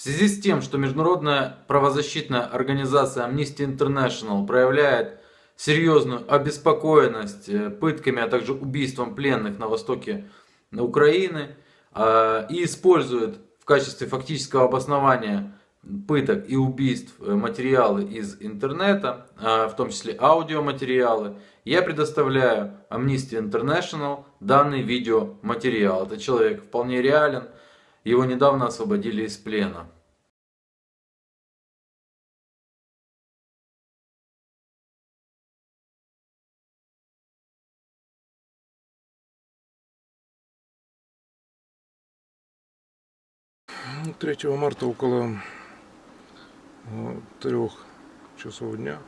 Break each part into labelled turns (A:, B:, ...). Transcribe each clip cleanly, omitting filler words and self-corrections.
A: В связи с тем, что международная правозащитная организация Amnesty International проявляет серьезную обеспокоенность пытками, а также убийством пленных на востоке Украины и использует в качестве фактического обоснования пыток и убийств материалы из интернета, в том числе аудиоматериалы, я предоставляю Amnesty International данный видеоматериал. Этот человек вполне реален, его недавно освободили из плена.
B: 3 марта около 3 часов дня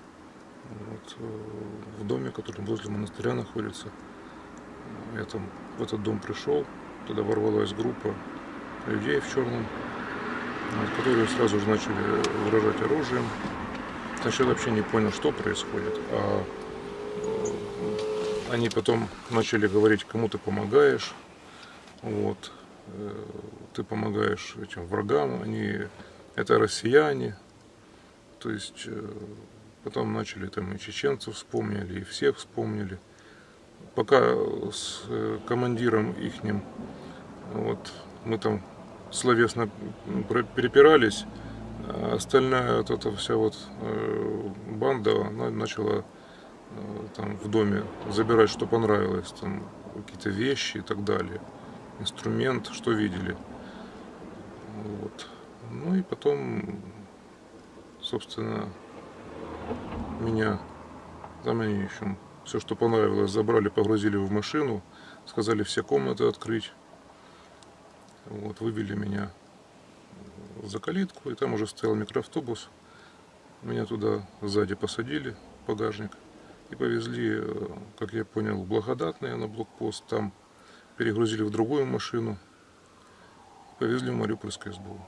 B: в доме, который возле монастыря находится. Я там в этот дом пришел, туда ворвалась группа людей в черном, которые сразу же начали выражать оружием. Сначала вообще не понял, что происходит, а они потом начали говорить, кому ты помогаешь, ты помогаешь этим врагам, это россияне. То есть потом начали там и чеченцев вспомнили, и всех вспомнили. Пока с командиром ихним мы там словесно перепирались, а остальная эта вся банда начала там в доме забирать, что понравилось, там какие-то вещи и так далее, инструмент, что видели. Ну и потом, собственно, меня там они еще все, что понравилось, забрали, погрузили в машину, сказали все комнаты открыть. Вывели меня за калитку, и там уже стоял микроавтобус. Меня туда сзади посадили в багажник и повезли, как я понял, в Благодатное на блокпост. Там перегрузили в другую машину, повезли в Мариупольское СБУ.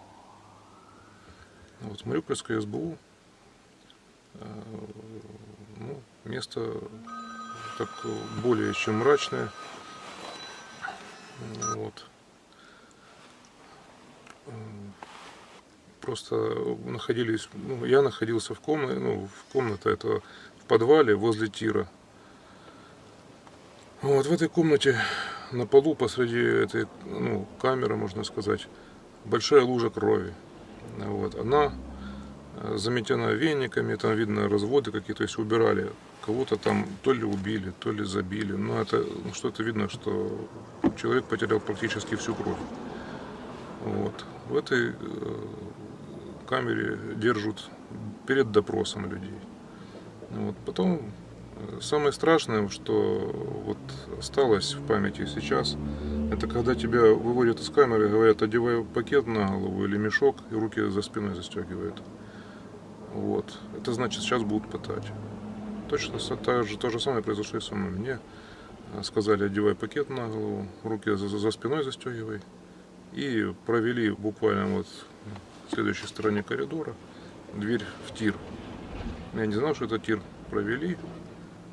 B: Мариупольское СБУ, место так более чем мрачное. Просто я находился в комнате, это в подвале возле тира. В этой комнате на полу посреди этой камеры, можно сказать, большая лужа крови. Она заметена вениками, там видно разводы какие-то, то есть убирали. Кого-то там то ли убили, то ли забили. Но это что-то видно, что человек потерял практически всю кровь. В этой камере держат перед допросом людей. Потом самое страшное, что осталось в памяти сейчас, это когда тебя выводят из камеры и говорят: одевай пакет на голову или мешок, и руки за спиной застегивают. Это значит, сейчас будут пытать. Точно то же самое произошло и со мной. Мне сказали: одевай пакет на голову, руки за спиной застегивай. И провели буквально в следующей стороне коридора дверь в тир. Я не знал, что это тир. Провели.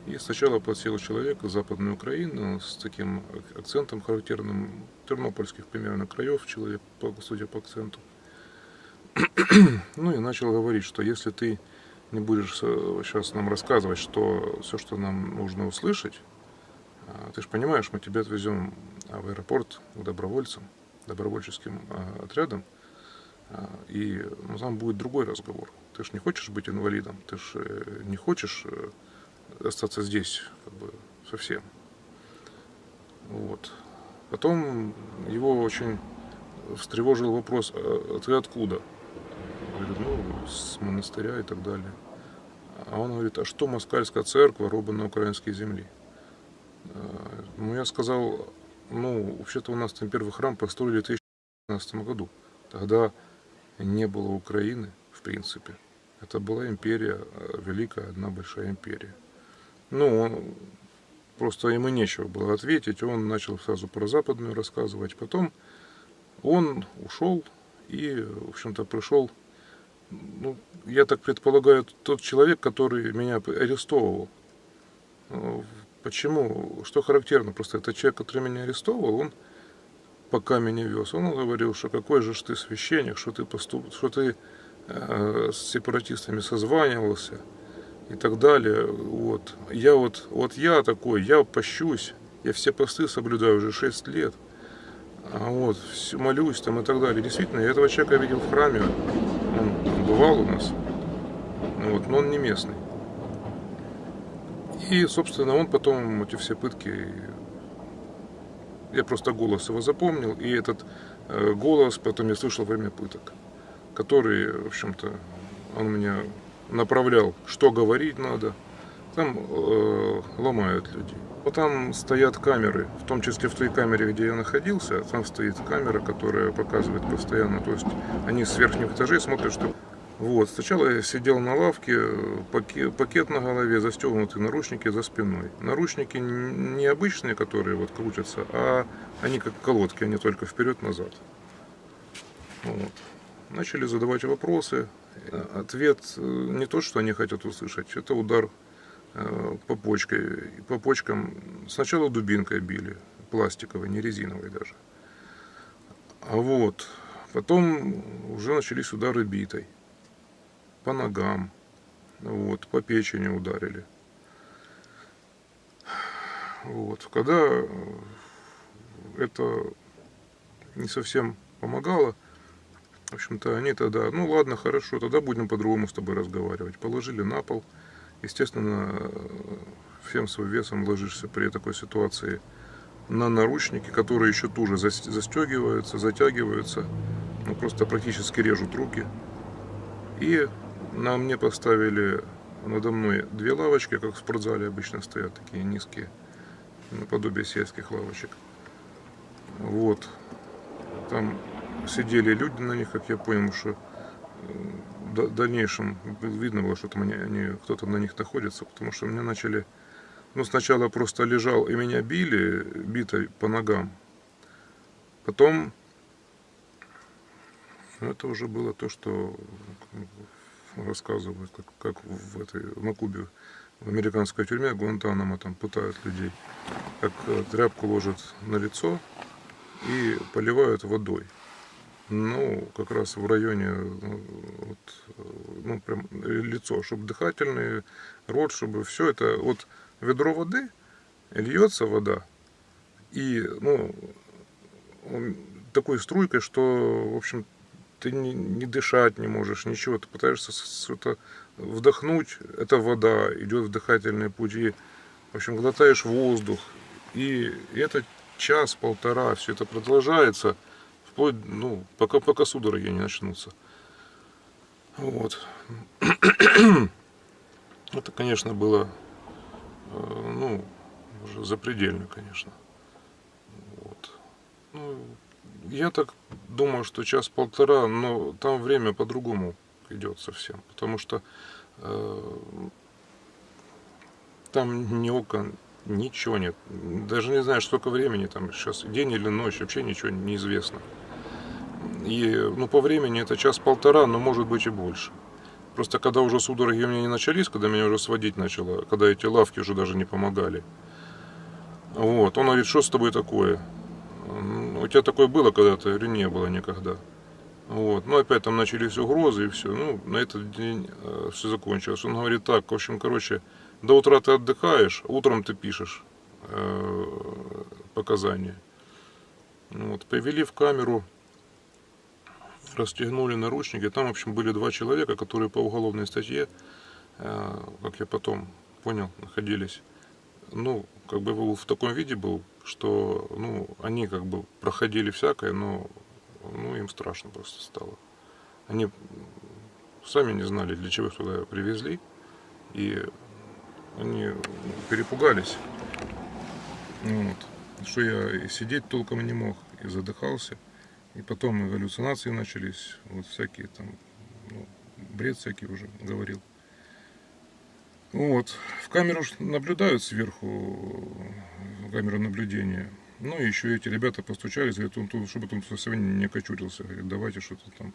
B: И сначала подсел человек из Западной Украины с таким акцентом характерным, тернопольских примерно краев человек, судя по акценту. И начал говорить, что если ты не будешь сейчас нам рассказывать, что все, что нам нужно услышать, ты же понимаешь, мы тебя отвезем в аэропорт к добровольческим отрядам, и там будет другой разговор. Ты же не хочешь быть инвалидом, ты же не хочешь остаться здесь совсем. Потом его очень встревожил вопрос: а ты откуда? Говорит: с монастыря и так далее. А он говорит: а что москальская церковь робит на украинской земле? Я сказал: вообще-то у нас там первый храм построили в 2015 году. Тогда не было Украины, в принципе. Это была империя, великая, одна большая империя. Просто ему нечего было ответить. Он начал сразу про западную рассказывать. Потом он ушел и, в общем-то, пришел, я так предполагаю, тот человек, который меня арестовывал. Почему? Что характерно? Просто этот человек, который меня арестовывал, он пока меня вез, он говорил, что какой же ж ты священник, что ты с сепаратистами созванивался и так далее. Вот я такой, я пощусь, я все посты соблюдаю уже 6 лет. Молюсь там и так далее. Действительно, я этого человека видел в храме, он бывал у нас, но он не местный. И, собственно, он потом эти все пытки, я просто голос его запомнил, и этот голос потом я слышал во время пыток, который, в общем-то, он меня направлял, что говорить надо. Там ломают людей. Вот там стоят камеры, в том числе в той камере, где я находился, там стоит камера, которая показывает постоянно, то есть они с верхних этажей смотрят, что... Сначала я сидел на лавке, пакет на голове, застегнутые наручники за спиной. Наручники не обычные, которые вот крутятся, а они как колодки, они только вперед-назад. Начали задавать вопросы. Ответ не то, что они хотят услышать, это удар по почкам. Сначала дубинкой били, пластиковой, не резиновой даже. Потом уже начались удары битой. По ногам, по печени ударили. Когда это не совсем помогало, в общем-то, они тогда, ладно, хорошо, тогда будем по-другому с тобой разговаривать. Положили на пол. Естественно, всем своим весом ложишься при такой ситуации на наручники, которые еще туже застегиваются, затягиваются, просто практически режут руки. И на мне поставили надо мной 2 лавочки, как в спортзале обычно стоят, такие низкие, наподобие сельских лавочек. Там сидели люди на них, как я понял, что в дальнейшем видно было, что там кто-то на них находится, потому что меня начали... сначала просто лежал и меня били, битой по ногам. Потом это уже было то, что рассказывают, как на Кубе, в американской тюрьме Гуантанамо, там пытают людей, как тряпку ложат на лицо и поливают водой. Как раз в районе, прям лицо, чтобы дыхательный, рот, чтобы все это, ведро воды, льется вода, и, такой струйкой, что, в общем, ты не дышать не можешь, ничего, ты пытаешься что-то вдохнуть, это вода, идет в дыхательные пути, в общем, глотаешь воздух, и это час-полтора, все это продолжается, вплоть, пока судороги не начнутся. Это, конечно, было, уже запредельно, конечно. Я так думаю, что час-полтора, но там время по-другому идет совсем, потому что там ни окон, ничего нет. Даже не знаю, сколько времени там сейчас, день или ночь, вообще ничего не известно. И, по времени это час-полтора, но может быть и больше. Просто когда уже судороги у меня не начались, когда меня уже сводить начало, когда эти лавки уже даже не помогали. Он говорит, что с тобой такое? У тебя такое было когда-то? Я говорю, не было никогда. Опять там начались угрозы и все. На этот день все закончилось. Он говорит так, в общем, до утра ты отдыхаешь, утром ты пишешь показания. Привели в камеру, расстегнули наручники. Там, в общем, были 2 человека, которые по уголовной статье, как я потом понял, находились. В таком виде был, что, они проходили всякое, но, им страшно просто стало. Они сами не знали, для чего их туда привезли, и они перепугались, что я и сидеть толком не мог, и задыхался, и потом и галлюцинации начались, всякие там, бред всякий уже говорил. В камеру наблюдают сверху, камеру наблюдения. И еще эти ребята постучались, говорят, чтобы он совсем не окочурился. Говорит, давайте что-то там.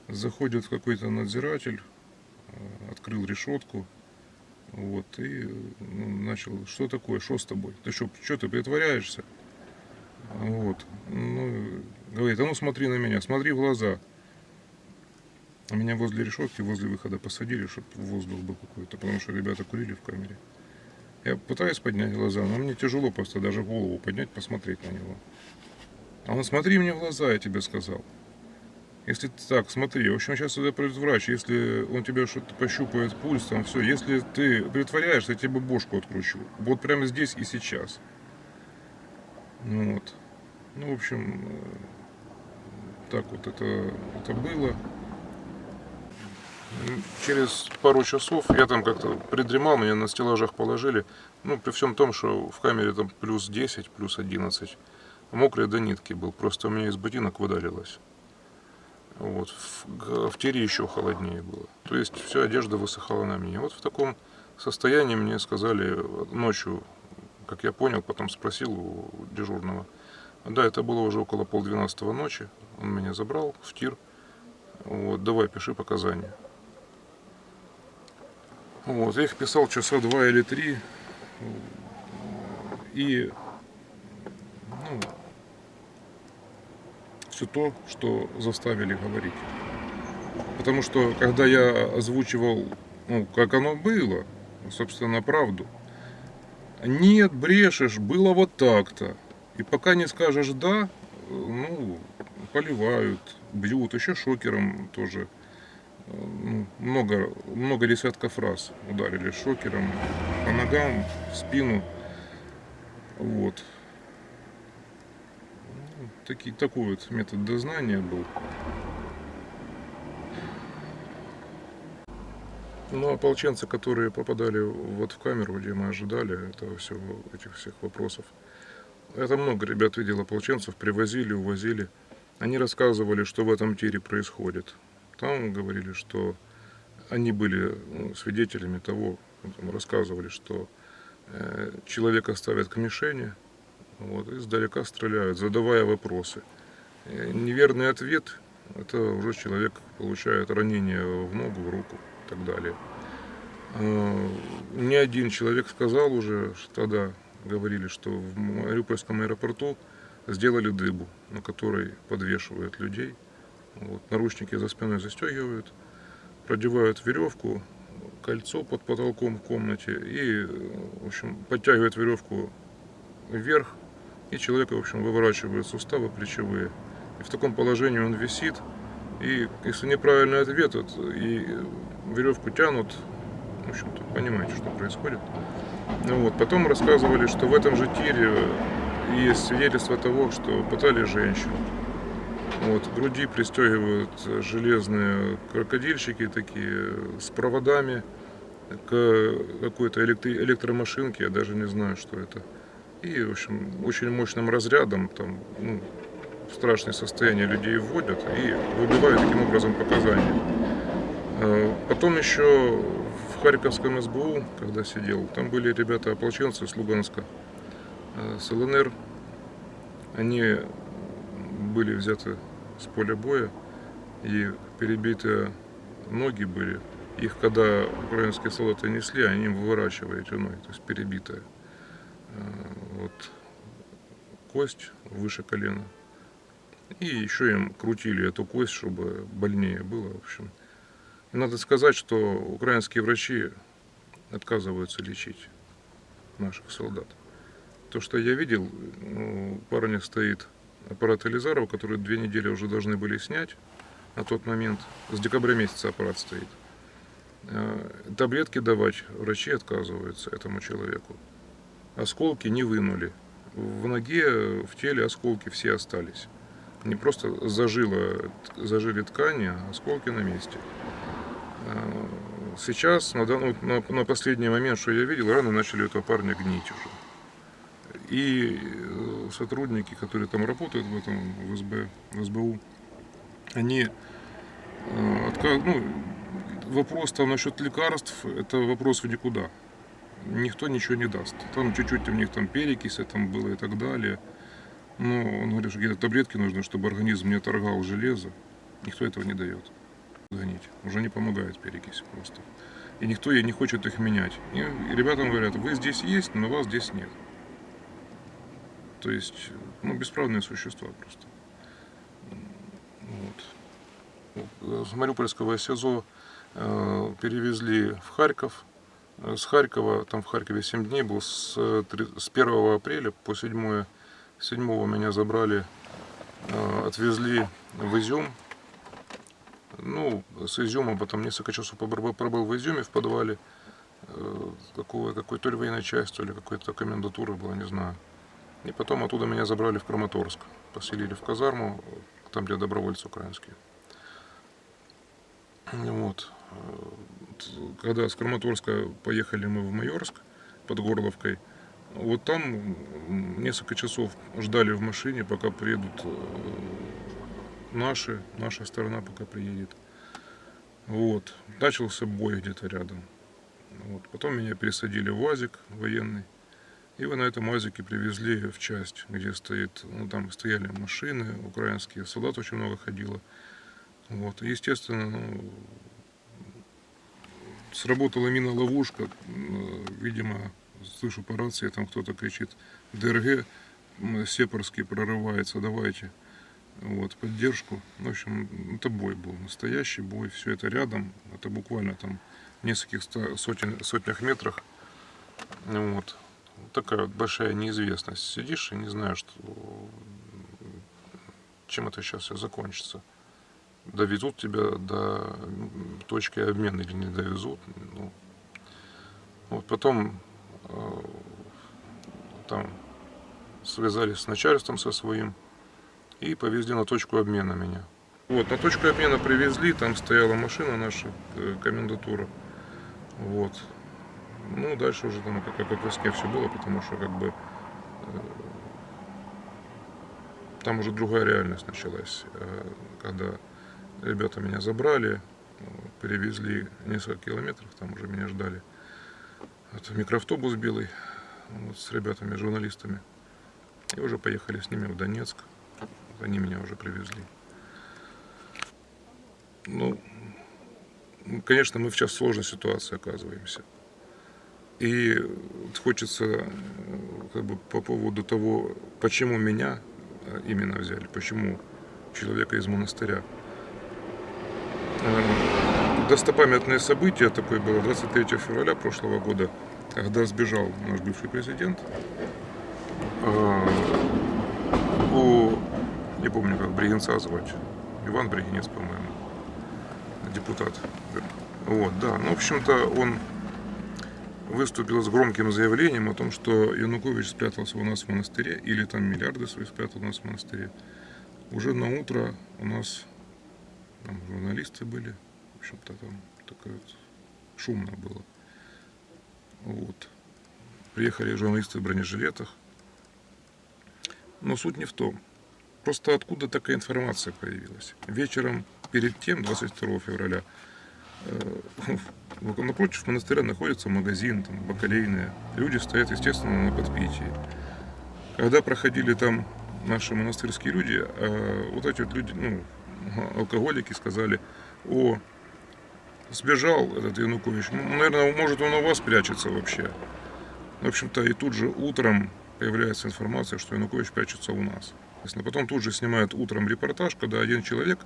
B: Заходит какой-то надзиратель, открыл решетку, и начал, что такое, что с тобой? Ты что ты притворяешься? Вот. Ну, говорит, а ну смотри на меня, смотри в глаза. А меня возле решетки, возле выхода посадили, чтобы воздух был какой-то, потому что ребята курили в камере. Я пытаюсь поднять глаза, но мне тяжело просто даже голову поднять, посмотреть на него. А он, смотри мне в глаза, я тебе сказал. Если ты так, смотри, в общем, сейчас сюда придет врач, если он тебя что-то пощупает, пульс, там все, если ты притворяешься, я тебе бошку откручу. Вот прямо здесь и сейчас. Ну вот. Ну, в общем, так вот это было. Через пару часов я там как-то придремал, меня на стеллажах положили. Ну, при всем том, что в камере там плюс 10, плюс 11. Мокрый до нитки был, просто у меня из ботинок выдалилось. Вот. В тире еще холоднее было. То есть вся одежда высыхала на мне. Вот в таком состоянии мне сказали ночью, как я понял, потом спросил у дежурного. Да, это было уже около 11:30 ночи. Он меня забрал в тир. Вот, давай, пиши показания. Вот, я их писал часа 2 или 3. И ну, все то, что заставили говорить. Потому что, когда я озвучивал, ну, как оно было, собственно, правду, нет, брешешь, было вот так-то. И пока не скажешь «да», ну, поливают, бьют, еще шокером тоже. Ну, много десятков раз ударили шокером по ногам, в спину. Вот. Ну, такой вот метод дознания был. Но ополченцы, которые попадали вот в камеру, где мы ожидали этих всех вопросов, это много ребят видел ополченцев, привозили, увозили. Они рассказывали, что в этом тире происходит. Там говорили, что они были свидетелями того, рассказывали, что человека ставят к мишени, вот, и издалека стреляют, задавая вопросы. Неверный ответ, это уже человек получает ранение в ногу, в руку и так далее. Ни один человек сказал уже, что тогда говорили, что в Мариупольском аэропорту сделали дыбу, на которой подвешивают людей. Вот, наручники за спиной застегивают, продевают веревку, кольцо под потолком в комнате и, в общем, подтягивают веревку вверх, и человека, в общем, выворачивают суставы плечевые. И в таком положении он висит, и если неправильный ответ, и веревку тянут, в общем-то, понимаете, что происходит. Ну вот. Потом рассказывали, что в этом же тире есть свидетельство того, что пытали женщин. Вот, к груди пристегивают железные крокодильщики такие с проводами к какой-то электромашинке, я даже не знаю, что это. И, в общем, очень мощным разрядом там, ну, в страшное состояние людей вводят и выбивают таким образом показания. Потом еще в Харьковском СБУ, когда сидел, там были ребята-ополченцы с Луганска, с ЛНР. Они были взяты с поля боя, и перебитые ноги были. Их, когда украинские солдаты несли, они им выворачивали эти ноги, то есть перебитые. Вот кость выше колена. И еще им крутили эту кость, чтобы больнее было, в общем. И надо сказать, что украинские врачи отказываются лечить наших солдат. То, что я видел, у парня стоит аппарат Елизарова, который 2 недели уже должны были снять. На тот момент, с декабря месяца аппарат стоит. Таблетки давать врачи отказываются этому человеку. Осколки не вынули. В ноге, в теле осколки все остались. Не просто зажили ткани, а осколки на месте. Сейчас, на последний момент, что я видел, раны начали этого парня гнить уже. И сотрудники, которые там работают в СБУ, они вопрос там насчет лекарств, это вопрос в никуда. Никто ничего не даст. Там чуть-чуть у них там перекись там было и так далее. Но он говорит, что какие-то таблетки нужны, чтобы организм не отторгал железо. Никто этого не дает. Гонить. Уже не помогает перекись просто. И никто не хочет их менять. И ребятам говорят, вы здесь есть, но вас здесь нет. то есть, ну, бесправные существа просто. Вот. С Мариупольского СИЗО перевезли в Харьков. С Харькова, там в Харькове 7 дней был, с 1 апреля по 7 меня забрали, отвезли в Изюм. Ну, с Изюма потом несколько часов пробыл в Изюме в подвале какой то ли военной части, то ли какой-то комендатуры была, не знаю. И потом оттуда меня забрали в Краматорск, поселили в казарму, там где добровольцы украинские. Вот. Когда с Краматорска поехали мы в Майорск под Горловкой, вот там несколько часов ждали в машине, пока приедут наша сторона пока приедет. Вот. Начался бой где-то рядом. Вот. Потом меня пересадили в УАЗик военный. И вы на этом УАЗике привезли в часть, где стоит, ну, там стояли машины украинские, солдат очень много ходило. Вот. И, естественно, ну, сработала мина-ловушка. Видимо, слышу по рации, там кто-то кричит: ДРГ Сепарский прорывается, давайте. Вот, поддержку. В общем, это бой был, настоящий бой, все это рядом, это буквально там в нескольких сотнях метрах. Вот. Такая вот большая неизвестность. Сидишь и не знаешь, чем это сейчас все закончится. Довезут тебя до точки обмена или не довезут. Ну, вот потом там связались с начальством со своим и повезли на точку обмена меня. Вот, на точку обмена привезли, там стояла машина наша, комендатура. Вот. Ну, дальше уже там как в Москве все было, потому что как бы там уже другая реальность началась. Когда ребята меня забрали, перевезли несколько километров, там уже меня ждали. Это микроавтобус белый, вот, с ребятами, журналистами. И уже поехали с ними в Донецк. Они меня уже привезли. Ну, конечно, мы сейчас в сложной ситуации оказываемся. И хочется как бы по поводу того, почему меня именно взяли, почему человека из монастыря. Достопамятное событие такое было 23 февраля прошлого года, когда сбежал наш бывший президент. Не помню, как Бригинца звать. Иван Бригинец, по-моему, депутат. Вот, да. Ну, в общем-то, он выступил с громким заявлением о том, что Янукович спрятался у нас в монастыре, или там миллиарды свои спрятал у нас в монастыре. Уже на утро у нас там журналисты были, в общем-то, там такое вот шумно было. Вот. Приехали журналисты в бронежилетах. Но суть не в том. Просто откуда такая информация появилась? Вечером перед тем, 22 февраля, напротив монастыря находится магазин, там, бакалейные. Люди стоят, естественно, на подпитии. Когда проходили там наши монастырские люди, вот эти вот люди, ну, алкоголики, сказали: о, сбежал этот Янукович, ну, наверное, может, он у вас прячется вообще. В общем-то, и тут же утром появляется информация, что Янукович прячется у нас. Потом тут же снимают утром репортаж, когда один человек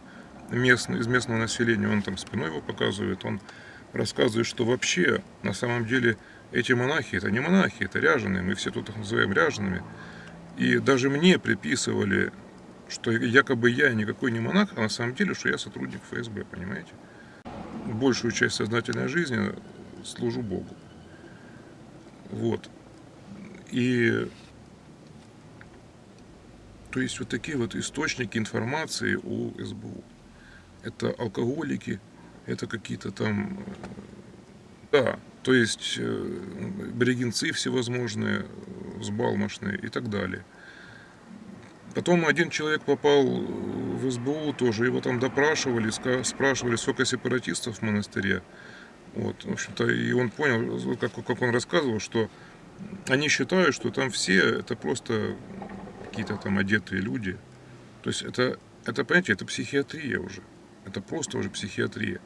B: из местного населения, он там спиной его показывает, он рассказывает, что вообще на самом деле эти монахи, это не монахи, это ряженые, мы все тут их называем ряжеными. И даже мне приписывали, что якобы я никакой не монах, а на самом деле, что я сотрудник ФСБ, понимаете? Большую часть сознательной жизни служу Богу. Вот. И то есть вот такие вот источники информации у СБУ. Это алкоголики, это какие-то там, да, то есть бригинцы всевозможные, взбалмошные и так далее. Потом один человек попал в СБУ тоже, его там допрашивали, спрашивали, сколько сепаратистов в монастыре. Вот, в общем-то, и он понял, как он рассказывал, что они считают, что там все это просто какие-то там одетые люди. То есть это, понимаете, это психиатрия уже. Это просто уже психиатрия.